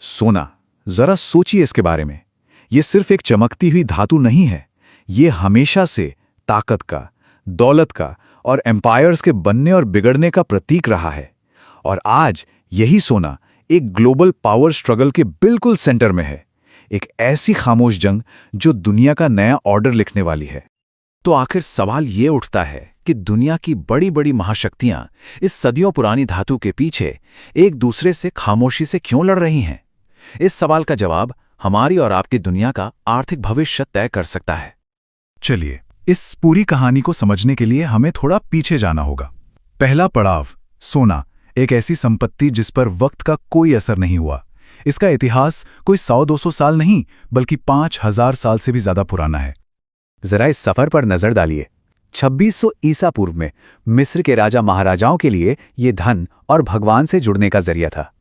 सोना, जरा सोचिए इसके बारे में। ये सिर्फ एक चमकती हुई धातु नहीं है, ये हमेशा से ताकत का, दौलत का और एम्पायर्स के बनने और बिगड़ने का प्रतीक रहा है। और आज यही सोना एक ग्लोबल पावर स्ट्रगल के बिल्कुल सेंटर में है, एक ऐसी खामोश जंग जो दुनिया का नया ऑर्डर लिखने वाली है। तो आखिर सवाल ये उठता है कि दुनिया की बड़ी बड़ी महाशक्तियां इस सदियों पुरानी धातु के पीछे एक दूसरे से खामोशी से क्यों लड़ रही हैं? इस सवाल का जवाब हमारी और आपकी दुनिया का आर्थिक भविष्य तय कर सकता है। चलिए, इस पूरी कहानी को समझने के लिए हमें थोड़ा पीछे जाना होगा। पहला पड़ाव, सोना, एक ऐसी संपत्ति जिस पर वक्त का कोई असर नहीं हुआ। इसका इतिहास कोई 100-200 साल नहीं, बल्कि 5000 साल से भी ज्यादा पुराना है। जरा इस सफर पर नजर डालिए। 2600 ईसा पूर्व में मिस्र के राजा महाराजाओं के लिए ये धन और भगवान से जुड़ने का जरिया था।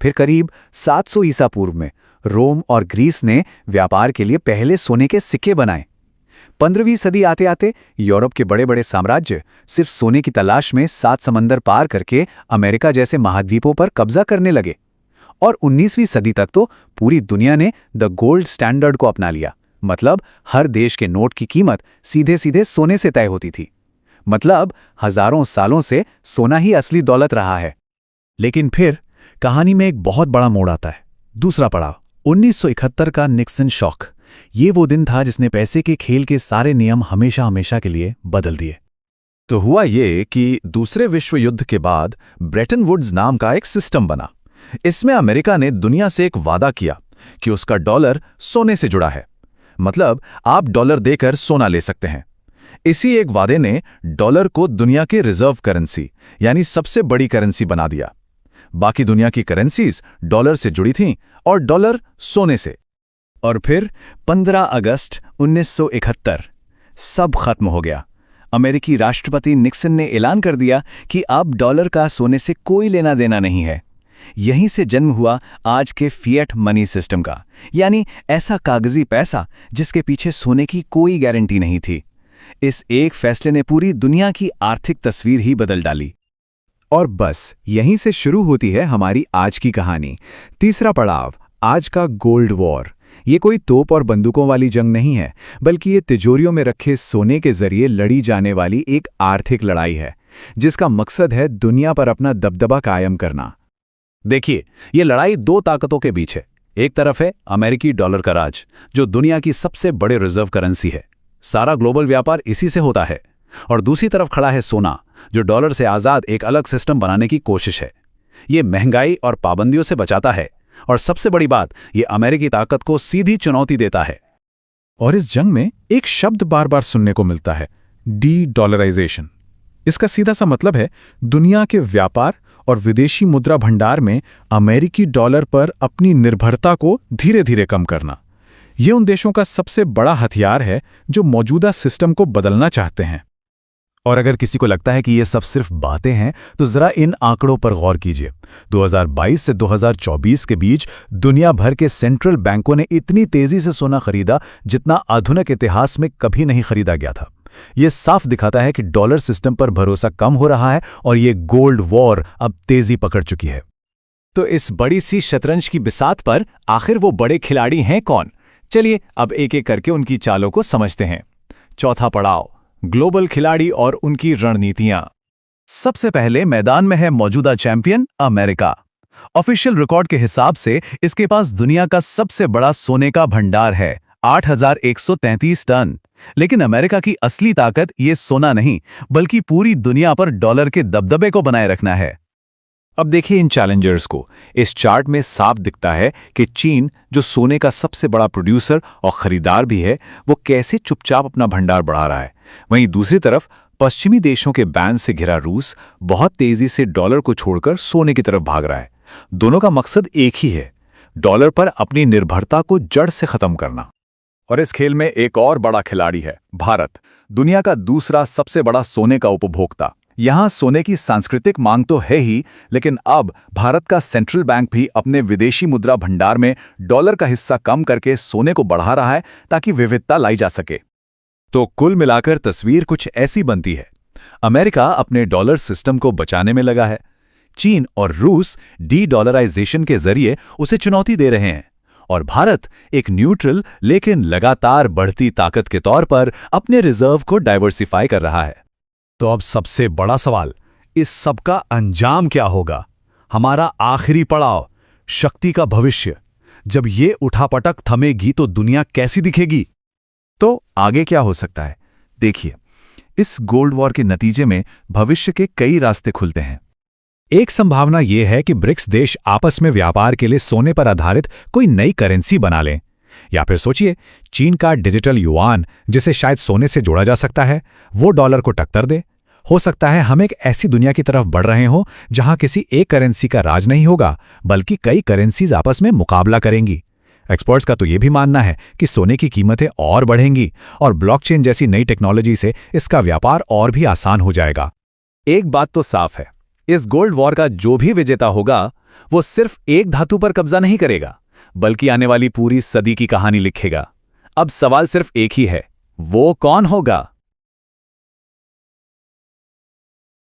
फिर करीब 700 ईसा पूर्व में रोम और ग्रीस ने व्यापार के लिए पहले सोने के सिक्के बनाए। 15वीं सदी आते आते यूरोप के बड़े बड़े साम्राज्य सिर्फ सोने की तलाश में 7 समंदर पार करके अमेरिका जैसे महाद्वीपों पर कब्जा करने लगे। और 19वीं सदी तक तो पूरी दुनिया ने द गोल्ड स्टैंडर्ड को अपना लिया। मतलब हर देश के नोट की कीमत सीधे सीधे सोने से तय होती थी। मतलब हजारों सालों से सोना ही असली दौलत रहा है। लेकिन फिर कहानी में एक बहुत बड़ा मोड़ आता है। दूसरा पड़ाव, 1971 का निक्सन शॉक। ये वो दिन था जिसने पैसे के खेल के सारे नियम हमेशा हमेशा के लिए बदल दिए। तो हुआ ये कि दूसरे विश्व युद्ध के बाद ब्रेटन वुड्स नाम का एक सिस्टम बना। इसमें अमेरिका ने दुनिया से एक वादा किया कि उसका डॉलर सोने से जुड़ा है। मतलब आप डॉलर देकर सोना ले सकते हैं। इसी एक वादे ने डॉलर को दुनिया की रिजर्व करेंसी यानी सबसे बड़ी करेंसी बना दिया। बाकी दुनिया की करेंसीज डॉलर से जुड़ी थीं और डॉलर सोने से। और फिर 15 अगस्त 1971 सब खत्म हो गया। अमेरिकी राष्ट्रपति निक्सन ने ऐलान कर दिया कि अब डॉलर का सोने से कोई लेना देना नहीं है। यहीं से जन्म हुआ आज के फिएट मनी सिस्टम का, यानी ऐसा कागजी पैसा जिसके पीछे सोने की कोई गारंटी नहीं थी। इस एक फैसले ने पूरी दुनिया की आर्थिक तस्वीर ही बदल डाली। और बस यहीं से शुरू होती है हमारी आज की कहानी। तीसरा पड़ाव, आज का गोल्ड वॉर। ये कोई तोप और बंदूकों वाली जंग नहीं है, बल्कि ये तिजोरियों में रखे सोने के जरिए लड़ी जाने वाली एक आर्थिक लड़ाई है, जिसका मकसद है दुनिया पर अपना दबदबा कायम करना। देखिए, ये लड़ाई दो ताकतों के बीच है। एक तरफ है अमेरिकी डॉलर का राज, जो दुनिया की सबसे बड़े रिजर्व करेंसी है। सारा ग्लोबल व्यापार इसी से होता है। और दूसरी तरफ खड़ा है सोना, जो डॉलर से आज़ाद एक अलग सिस्टम बनाने की कोशिश है। ये महंगाई और पाबंदियों से बचाता है, और सबसे बड़ी बात, ये अमेरिकी ताकत को सीधी चुनौती देता है। और इस जंग में एक शब्द बार बार सुनने को मिलता है, डी डॉलराइजेशन। इसका सीधा सा मतलब है दुनिया के व्यापार और विदेशी मुद्रा भंडार में अमेरिकी डॉलर पर अपनी निर्भरता को धीरे धीरे कम करना। ये उन देशों का सबसे बड़ा हथियार है जो मौजूदा सिस्टम को बदलना चाहते हैं। और अगर किसी को लगता है कि ये सब सिर्फ बातें हैं, तो जरा इन आंकड़ों पर गौर कीजिए। 2022 से 2024 के बीच दुनिया भर के सेंट्रल बैंकों ने इतनी तेजी से सोना खरीदा जितना आधुनिक इतिहास में कभी नहीं खरीदा गया था। ये साफ दिखाता है कि डॉलर सिस्टम पर भरोसा कम हो रहा है और ये गोल्ड वॉर अब तेजी पकड़ चुकी है। तो इस बड़ी सी शतरंज की बिसात पर आखिर वो बड़े खिलाड़ी हैं कौन? चलिए अब एक एक करके उनकी चालों को समझते हैं। चौथा पड़ाव, ग्लोबल खिलाड़ी और उनकी रणनीतियां। सबसे पहले मैदान में है मौजूदा चैंपियन अमेरिका। ऑफिशियल रिकॉर्ड के हिसाब से इसके पास दुनिया का सबसे बड़ा सोने का भंडार है, 8133 टन। लेकिन अमेरिका की असली ताकत ये सोना नहीं, बल्कि पूरी दुनिया पर डॉलर के दबदबे को बनाए रखना है। अब देखिए इन चैलेंजर्स को। इस चार्ट में साफ दिखता है कि चीन, जो सोने का सबसे बड़ा प्रोड्यूसर और खरीदार भी है, वो कैसे चुपचाप अपना भंडार बढ़ा रहा है। वहीं दूसरी तरफ पश्चिमी देशों के बैन से घिरा रूस बहुत तेजी से डॉलर को छोड़कर सोने की तरफ भाग रहा है। दोनों का मकसद एक ही है, डॉलर पर अपनी निर्भरता को जड़ से खत्म करना। और इस खेल में एक और बड़ा खिलाड़ी है भारत, दुनिया का दूसरा सबसे बड़ा सोने का उपभोक्ता। यहां सोने की सांस्कृतिक मांग तो है ही, लेकिन अब भारत का सेंट्रल बैंक भी अपने विदेशी मुद्रा भंडार में डॉलर का हिस्सा कम करके सोने को बढ़ा रहा है ताकि विविधता लाई जा सके। तो कुल मिलाकर तस्वीर कुछ ऐसी बनती है। अमेरिका अपने डॉलर सिस्टम को बचाने में लगा है, चीन और रूस डी-डॉलराइजेशन के जरिए उसे चुनौती दे रहे हैं और भारत एक न्यूट्रल लेकिन लगातार बढ़ती ताकत के तौर पर अपने रिजर्व को डाइवर्सिफाई कर रहा है। तो अब सबसे बड़ा सवाल, इस सब का अंजाम क्या होगा? हमारा आखिरी पड़ाव, शक्ति का भविष्य। जब ये उठापटक थमेगी तो दुनिया कैसी दिखेगी? तो आगे क्या हो सकता है? देखिए, इस गोल्ड वॉर के नतीजे में भविष्य के कई रास्ते खुलते हैं। एक संभावना यह है कि ब्रिक्स देश आपस में व्यापार के लिए सोने पर आधारित कोई नई करेंसी बना लें। या फिर सोचिए, चीन का डिजिटल युआन, जिसे शायद सोने से जोड़ा जा सकता है, वो डॉलर को टक्कर दे। हो सकता है हम एक ऐसी दुनिया की तरफ बढ़ रहे हों जहां किसी एक करेंसी का राज नहीं होगा, बल्कि कई करेंसीज आपस में मुकाबला करेंगी। एक्सपर्ट्स का तो यह भी मानना है कि सोने की कीमतें और बढ़ेंगी और ब्लॉकचेन जैसी नई टेक्नोलॉजी से इसका व्यापार और भी आसान हो जाएगा। एक बात तो साफ है, इस गोल्ड वॉर का जो भी विजेता होगा वो सिर्फ एक धातु पर कब्जा नहीं करेगा, बल्कि आने वाली पूरी सदी की कहानी लिखेगा। अब सवाल सिर्फ एक ही है, वो कौन होगा?